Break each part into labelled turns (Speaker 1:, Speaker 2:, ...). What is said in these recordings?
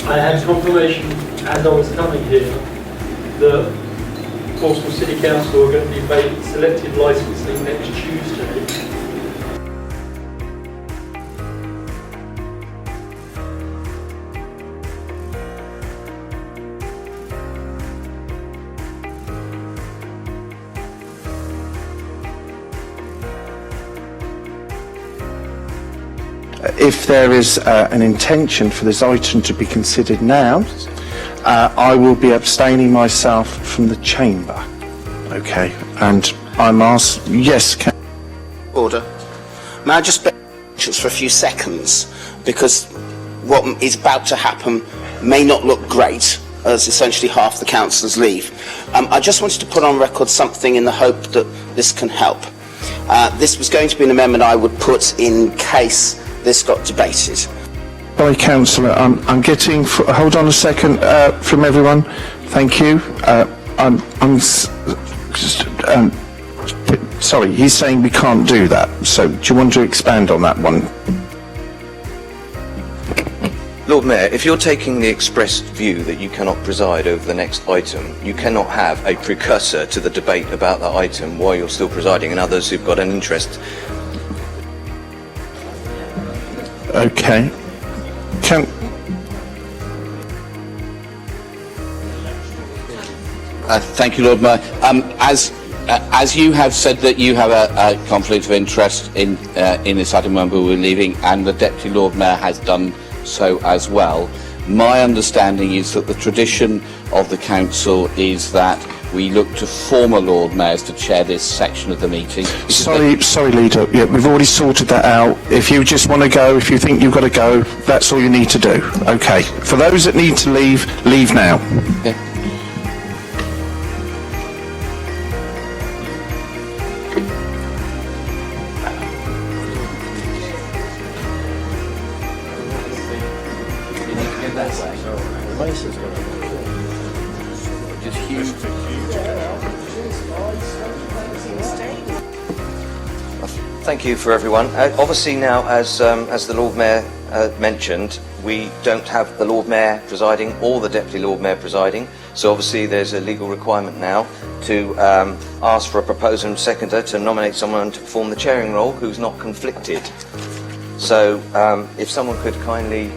Speaker 1: I had confirmation as I was coming here that Portsmouth City Council are going to debate selective licensing next Tuesday.
Speaker 2: If there is an intention for this item to be considered now, I will be abstaining myself from the chamber. Okay, and I'm asked, yes,
Speaker 3: Order. May I just bear for a few seconds, because what is about to happen may not look great, as essentially half the councillors leave. I just wanted to put on record something in the hope that this can help. This was going to be an amendment I would put in case this got debated.
Speaker 2: Sorry, Councillor, I'm getting, hold on a second, from everyone, thank you. Sorry, he's saying we can't do that, so do you want to expand on that one?
Speaker 4: Lord Mayor, if you're taking the expressed view that you cannot preside over the next item, you cannot have a precursor to the debate about that item while you're still presiding and others who've got an interest.
Speaker 2: Okay.
Speaker 5: Thank you, Lord Mayor. As you have said that you have a conflict of interest in this item when we were leaving, and the Deputy Lord Mayor has done so as well, my understanding is that the tradition of the Council is that we look to former Lord Mayors to chair this section of the meeting.
Speaker 2: Sorry, Leader. Yeah, we've already sorted that out. If you just want to go, if you think you've got to go, that's all you need to do. Okay. For those that need to leave, leave now.
Speaker 5: Okay.
Speaker 4: Thank you for everyone. Obviously now, as the Lord Mayor mentioned, we don't have the Lord Mayor presiding or the Deputy Lord Mayor presiding, so obviously there's a legal requirement now to ask for a proposer and seconder to nominate someone to perform the chairing role who's not conflicted. So if someone could kindly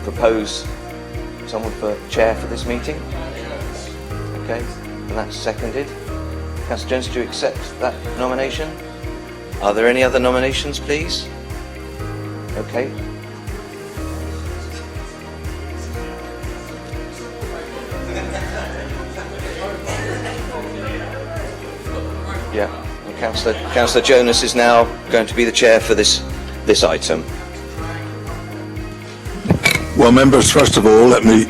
Speaker 4: propose someone for chair for this meeting. Okay, and that's seconded. Councillor Jones, do you accept that nomination? Are there any other nominations, please? Okay. Yeah, and Councillor Jonas is now going to be the chair for this item.
Speaker 6: Well, members, first of all, let me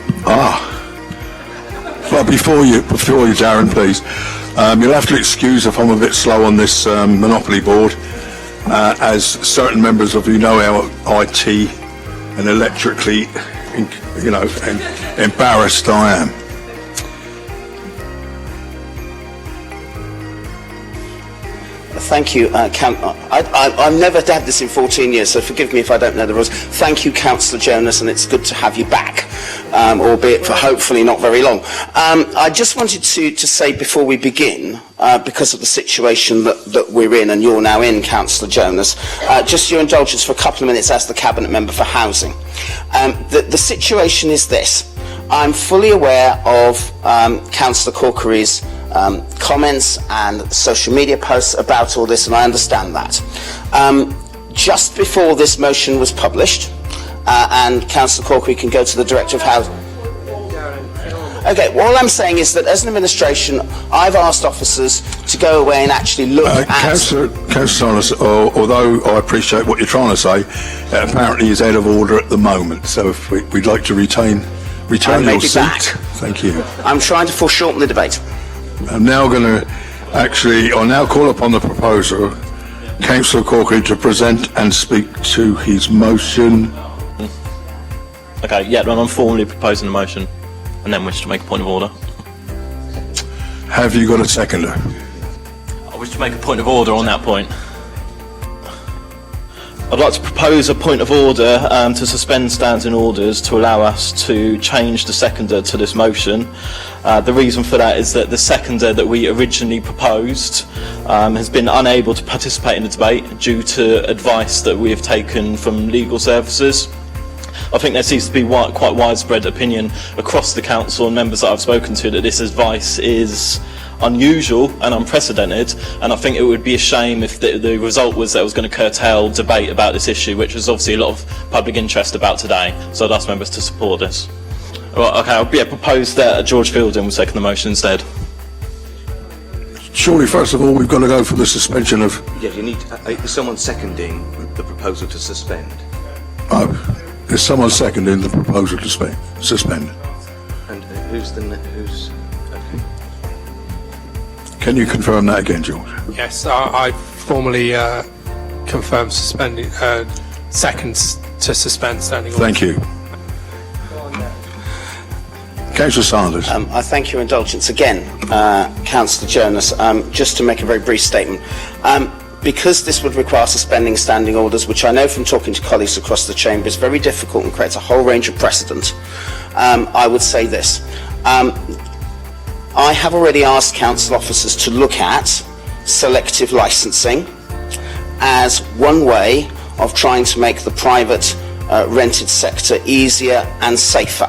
Speaker 6: well, before you, Darren, please. You'll have to excuse if I'm a bit slow on this Monopoly board, as certain members of you know how IT and electrically, embarrassed I am.
Speaker 3: Thank you, I've never had this in 14 years, so forgive me if I don't know the rules. Thank you, Councillor Jonas, and it's good to have you back, albeit for hopefully not very long. I just wanted to say before we begin, because of the situation that we're in, and you're now in, Councillor Jonas, just your indulgence for a couple of minutes as the Cabinet Member for Housing. The situation is this. I'm fully aware of Councillor Corkery's comments and social media posts about all this, and I understand that. Just before this motion was published, and Councillor Corkery can go to the Director of Housing. Okay, well, all I'm saying is that as an administration, I've asked officers to go away and actually look at...
Speaker 6: Councillor Jonas, although I appreciate what you're trying to say, apparently is out of order at the moment, so if we'd like to retain your seat.
Speaker 3: Back.
Speaker 6: Thank you.
Speaker 3: I'm trying to foreshorten the debate.
Speaker 6: I'm now going to I'll now call upon the proposer, Councillor Corkery, to present and speak to his motion.
Speaker 7: Okay, yeah, I'm formally proposing the motion and then wish to make a point of order.
Speaker 6: Have you got a seconder?
Speaker 7: I wish to make a point of order on that point. I'd like to propose a point of order to suspend standing orders to allow us to change the seconder to this motion. The reason for that is that the seconder that we originally proposed has been unable to participate in the debate due to advice that we have taken from legal services. I think there seems to be quite widespread opinion across the council and members that I've spoken to that this advice is unusual and unprecedented, and I think it would be a shame if the result was that it was going to curtail debate about this issue, which was obviously a lot of public interest about today. So I'd ask members to support this. Well, okay, I'll propose that George Fielding will second the motion instead.
Speaker 6: Surely, first of all, we've got to go for the suspension of...
Speaker 4: Yeah, you need is someone seconding the proposal to suspend?
Speaker 6: Oh, is someone seconding the proposal to suspend?
Speaker 4: And who's who's? Okay.
Speaker 6: Can you confirm that again, George?
Speaker 8: Yes, I formally confirm suspending seconds to suspend standing orders.
Speaker 6: Thank you. Councillor Sanders.
Speaker 3: I thank your indulgence again, Councillor Jonas. Just to make a very brief statement. Because this would require suspending standing orders, which I know from talking to colleagues across the chamber is very difficult and creates a whole range of precedent, I would say this. I have already asked council officers to look at selective licensing as one way of trying to make the private rented sector easier and safer.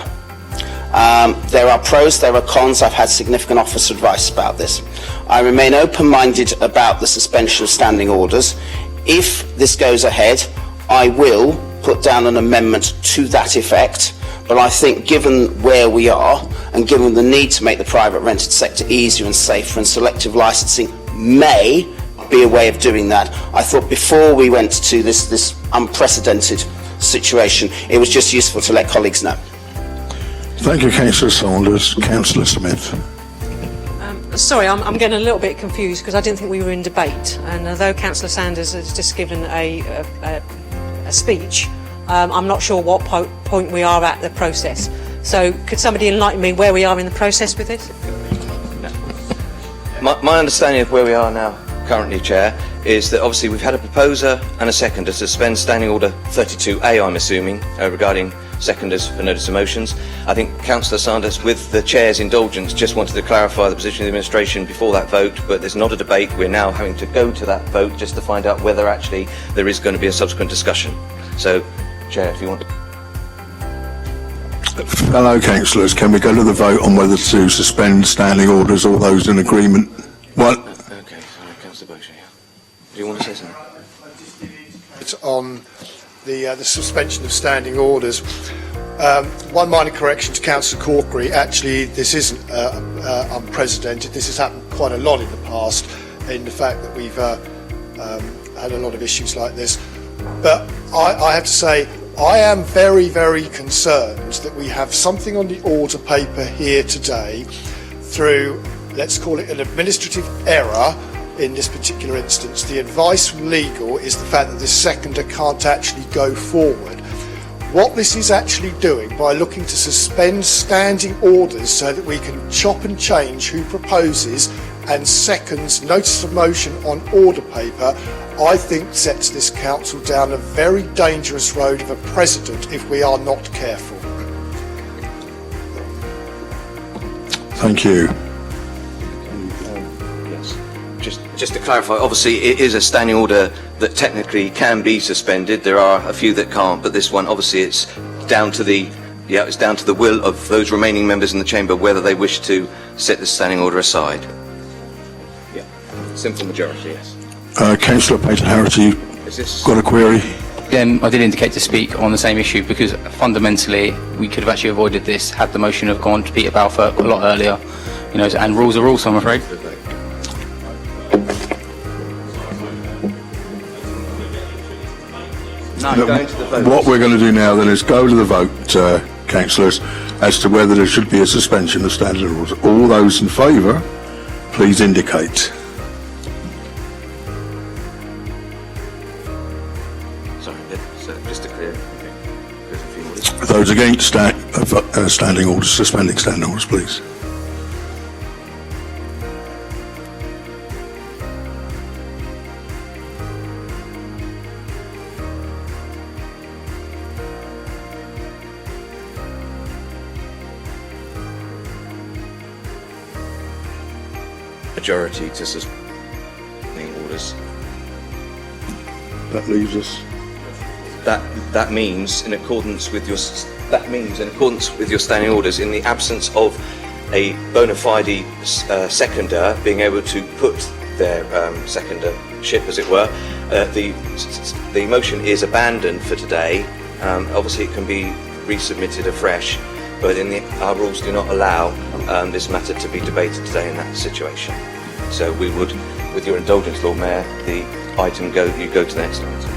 Speaker 3: There are pros, there are cons. I've had significant officer advice about this. I remain open-minded about the suspension of standing orders. If this goes ahead, I will put down an amendment to that effect. But I think given where we are and given the need to make the private rented sector easier and safer, and selective licensing may be a way of doing that, I thought before we went to this unprecedented situation, it was just useful to let colleagues know.
Speaker 6: Thank you, Councillor Saunders. Councillor Smith.
Speaker 9: Sorry, I'm getting a little bit confused because I didn't think we were in debate. And although Councillor Sanders has just given a speech, I'm not sure what point we are at the process. So could somebody enlighten me where we are in the process with this?
Speaker 4: My understanding of where we are now, currently, Chair, is that obviously we've had a proposer and a seconder to suspend Standing Order 32A, I'm assuming, regarding seconders for notice of motions. I think Councillor Sanders, with the Chair's indulgence, just wanted to clarify the position of the administration before that vote, but there's not a debate. We're now having to go to that vote just to find out whether actually there is going to be a subsequent discussion. So, Chair, if you want.
Speaker 6: Fellow councillors, can we go to the vote on whether to suspend standing orders? All those in agreement? What?
Speaker 4: Okay, sorry, Councillor Bosher, yeah. Do you want to say something?
Speaker 10: It's on the suspension of standing orders. One minor correction to Councillor Corkery. Actually, this isn't unprecedented. This has happened quite a lot in the past, in the fact that we've had a lot of issues like this. But I have to say, I am very, very concerned that we have something on the order paper here today through, let's call it an administrative error in this particular instance. The advice from legal is the fact that the seconder can't actually go forward. What this is actually doing by looking to suspend standing orders so that we can chop and change who proposes and seconds notice of motion on order paper, I think sets this council down a very dangerous road of a precedent if we are not careful.
Speaker 6: Thank you.
Speaker 4: Just to clarify, obviously it is a standing order that technically can be suspended. There are a few that can't, but this one, obviously, it's down to the will of those remaining members in the chamber whether they wish to set the standing order aside. Yeah, simple majority, yes.
Speaker 6: Councillor Payton-Harrity, got a query?
Speaker 11: Again, I did indicate to speak on the same issue because fundamentally we could have actually avoided this had the motion have gone to Peter Balfour a lot earlier, you know, and rules are rules, I'm afraid.
Speaker 6: What we're going to do now then is go to the vote, councillors, as to whether there should be a suspension of standing orders. All those in favour, please indicate.
Speaker 4: Sorry, just to clear.
Speaker 6: Those against standing orders, suspending standing orders, please.
Speaker 4: majority to suspend orders.
Speaker 6: That leaves us.
Speaker 4: That means in accordance with your standing orders, in the absence of a bona fide seconder being able to put their secondership, as it were, the motion is abandoned for today. Obviously, it can be resubmitted afresh, but our rules do not allow this matter to be debated today in that situation. So we would, with your indulgence, Lord Mayor, you go to the next item.